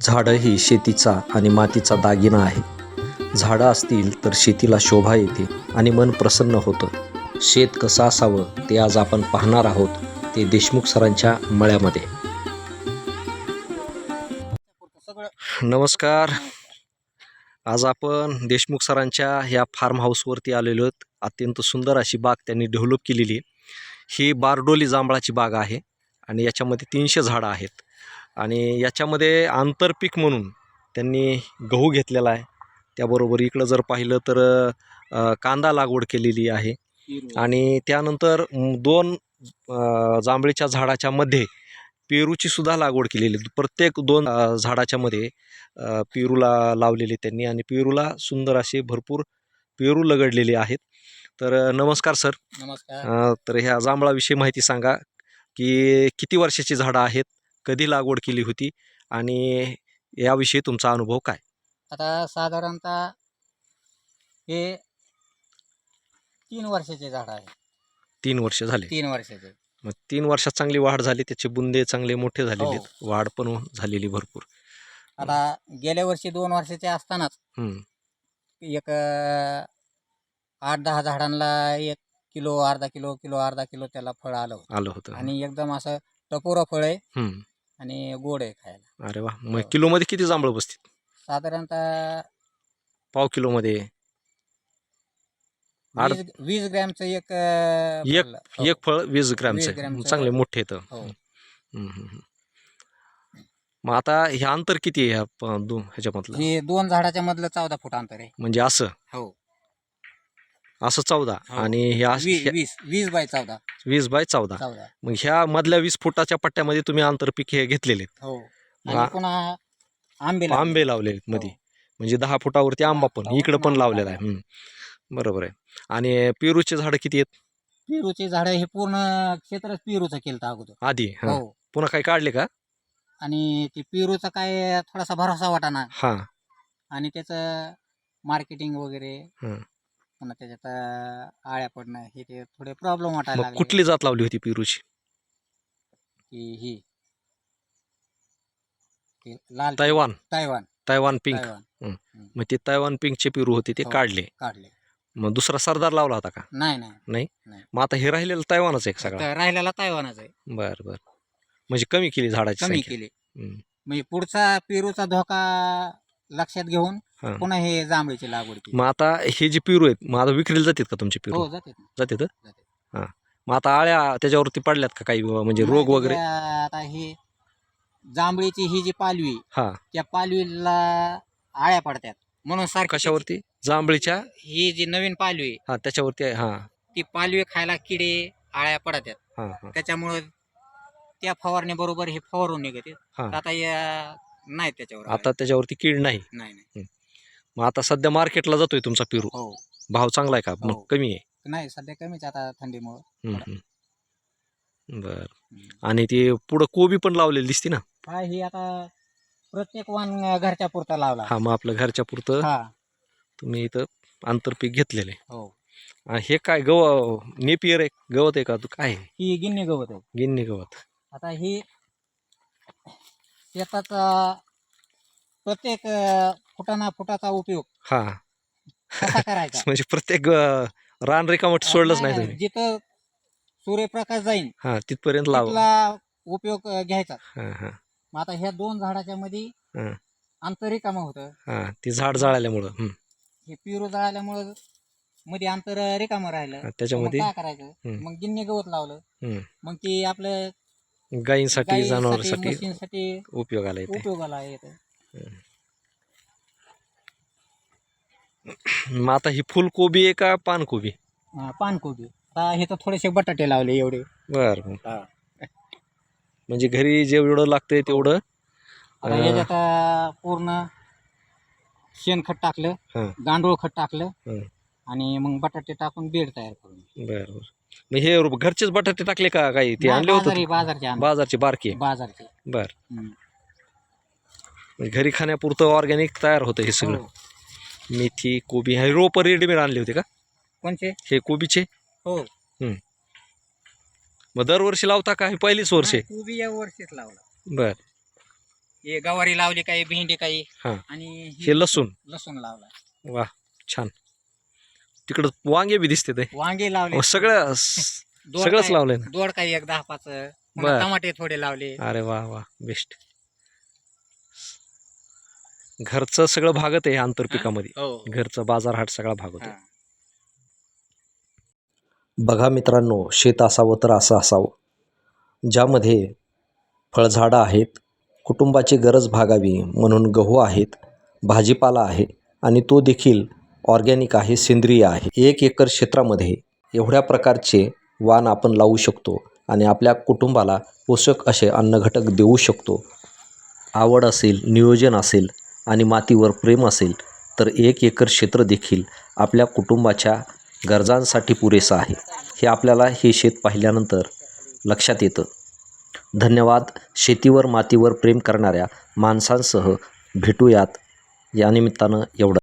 झाडं ही शेतीचा आणि मातीचा दागिना आहे. झाडं असतील तर शेतीला शोभा येते आणि मन प्रसन्न होतं. शेत कसं असावं ते आज आपण पाहणार आहोत, ते देशमुख सरांच्या मळ्यामध्ये. नमस्कार. आज आपण देशमुख सरांच्या ह्या फार्म हाऊसवरती आलेलो आहोत. अत्यंत सुंदर अशी बाग त्यांनी डेव्हलप केलेली आहे. ही बारडोली जांभळाची बाग आहे आणि याच्यामध्ये 300 झाडं आहेत. आणि याच्यामध्ये आंतरपीक म्हणून त्यांनी गहू घेतलेला आहे. त्याबरोबर इकडं जर पाहिलं तर कांदा लागवड केलेली आहे. आणि त्यानंतर 2 जांभळीच्या झाडाच्या मध्ये पेरूची सुद्धा लागवड केलेली. प्रत्येक 2 झाडाच्या मध्ये पेरूला लावलेले त्यांनी आणि पेरूला सुंदर असे भरपूर पेरू लगडलेले आहेत. तर नमस्कार सर. नमस्कार. तर ह्या जांभळाविषयी माहिती सांगा की किती वर्षाची झाडं आहेत, कधी लागवड केली होती आणि याविषयी तुमचा अनुभव काय? आता साधारणतः हे 3 वर्षाचे झाड आहे. 3 वर्ष झाले. 3 वर्षाचे. मग 3 वर्षात चांगली वाढ झाली, त्याचे बुंदे चांगले मोठे झालेले हो. आहेत, वाढ पण झालेली भरपूर. आता गेल्या वर्षी 2 वर्षाचे असतानाच एक 8-10 झाडांना 1 किलो, अर्धा किलो त्याला फळ आलं होतं. आणि एकदम असं टपोरं फळ आहे हम्म. आणि गोड आहे खायला. अरे वा. मग किलोमध्ये किती जांभळं बसतील? साधारणतः पाव किलोमध्ये 20 ग्रॅमचं एक एक फळ 20 ग्रॅमचं. ग्रॅमचं. चांगले मोठे येतं. हो. मग आता हे अंतर किती आहे ह्याच्यामधलं? हे 2 झाडाच्या मधलं 14 फूट अंतर आहे. म्हणजे असं हो. असं 14 हो. आणि हे 20 बाय 14. 20 बाय 14. मग ह्या मधल्या 20 फुटाच्या पट्ट्यामध्ये तुम्ही आंतरपीक हे घेतलेले आहेत. हो. आणि पुन्हा आंबे लावले मध्ये. म्हणजे 10 फुटावरती आंबा पण इकडं पण लावलेला आहे. बरोबर आहे. आणि पेरूचे झाडं किती आहेत? पेरूचे झाड हे पूर्ण क्षेत्रच पेरूचं केलं अगोदर आधी. हो. पुन्हा काही काढले का? आणि ते पेरूचा काय थोडासा भरोसा वाटाणा हा. आणि त्याचं मार्केटिंग वगैरे हं. पुन्हा त्याच्यात आळ्या पडणं हे ते थोडे प्रॉब्लेम वाटायला मग लागले. कुठली जात लावली होती पेरूची? की ही ते लाल तैवान पिंक. तैवान. मग ते तैवान पिंकचे पेरू होते ते हो, काढले. मग दुसरा सरदार लावला होता का? नाही. मग आता हे राहिलेलं तैवानच आहे सगळं. तर राहिलेला तैवानच आहे. बर. म्हणजे कमी केली झाडाची कमी संख्या. केली. म्हणजे पुढचा पेरूचा धोका लक्षात घेऊन हा. पुन्हा हे जांभळीची लागवड केली. मग आता हे जे पेरू आहेत, मग आता विक्रीला जातात का तुमचे पेरू? हो, जाते. जातात. हा. मग आता आळ्या त्याच्यावरती पडल्यात का काही, म्हणजे रोग वगैरे? आता ही जांभळीची ही जी पालवी हा. त्या पालवीला आळ्या पडतात म्हणून सारखी कशावरती? जांभळीच्या? ही जी नवीन पालवी आहे, हा, त्याच्यावरती आहे. हा. ती पालवी खायला किडे आळ्या पडतात. हा. त्याच्यामुळे त्या फवारणी बरोबर हे फवारून निघते. हा. आता नाही त्याच्यावर आता त्याच्यावरती कीड नाही. नाही. मग आता सध्या मार्केटला जातोय तुमचा पेरू? हो. भाव चांगला आहे का? हो. मग कमी आहे? नाही, सध्या कमीच आता थंडीमुळे. बर. आणि ते पुढं कोबी पण लावलेली दिसते ना? हा, ही आता प्रत्येक वाण घरच्या पुरता लावला. हा. मग आपलं घरच्या पुरतं हा. तुम्ही इथं आंतरपीक घेतलेलं आहे. हो. हे काय नेपियर आहे, गवत आहे का? तू काय आहे? ही गिन्नी गवत आहे. गिन्नी गवत. आता ही शेताचा प्रत्येक फुटाचा उपयोग हा. कसा करायचा? म्हणजे प्रत्येक रान रिकामट सोडलंच नाही तुम्ही? जिथं सूर्यप्रकाश जाईल हा, तिथपर्यंत लाव. तिथला उपयोग घ्यायचा. हा. मग आता ह्या 2 झाडाच्या मध्ये हा. अंतर रिकामं होतं. हा, ती झाड जाळल्यामुळं. हे पेरू जाळल्यामुळं मध्ये अंतर रिकामं राहिलं. त्याच्यामध्ये काय करायचं? मग गिन्नी गवत लावलं. मग ते आपलं गायींसाठी, जनावरांसाठी मशीनसाठी उपयोगाला येतं. मग आता ही फुलकोबी आहे का पानकोबी? पानकोबी. आता हे तर थोडेसे बटाटे लावले एवढे. बर. म्हणजे घरी जेवढं लागतंय तेवढं. आता याच्यात पूर्ण शेणखत टाकलं, गांडूळ खत टाकलं आणि मग बटाटे टाकून बेड तयार करून. बर. मग हे घरचेच बटाटे टाकले का काही? ते आणले होते बाजारचे बारके? बाजारचे. बर. म्हणजे घरी खाण्यापुरतं ऑर्गॅनिक तयार होतं हे सगळं. मेथी, कोबी हे रोप रेडीमेड आणले होते का? कोणचे? हे कोबीचे? हो. मग दरवर्षी लावता का? हे पहिलीच वर्ष आहे? कोबी या वर्षीच लावला. बर. हे गवारी लावली काही, भेंडी काही, हां. आणि हे लसूण. लसूण लावला. वा, छान. तिकडं वांगे बी दिसते ते. वांगे लावले. सगळं दोड सगळंच काय- लावलंय ना. दोड काही 1-10-5. बर. टमाटे थोडे लावले. अरे वा वा, बेस्ट. घरचं सगळं भागत आहे आंतरपिकामध्ये. हो. घरचं बाजार हाट सगळा भाग होतो. हा. बघा मित्रांनो, शेत असावं तर असं असावं, ज्यामध्ये फळझाडं आहेत, कुटुंबाची गरज भागावी म्हणून गहू आहेत, भाजीपाला आहे आणि तो देखील ऑर्गॅनिक आहे, सेंद्रिय आहे. 1 एकर क्षेत्रामध्ये एवढ्या प्रकारचे वाण आपण लावू शकतो आणि आपल्या कुटुंबाला पोषक असे अन्नघटक देऊ शकतो. आवड असेल, नियोजन असेल आणि मातीवर प्रेम असेल तर 1 एकर क्षेत्र देखील आपल्या कुटुंबाच्या गरजांसाठी पुरेसं आहे. हे आपल्याला हे शेत पाहिल्यानंतर लक्षात येतं. धन्यवाद. शेतीवर मातीवर प्रेम करणाऱ्या माणसांसह भेटूयात. या निमित्तानं एवढं.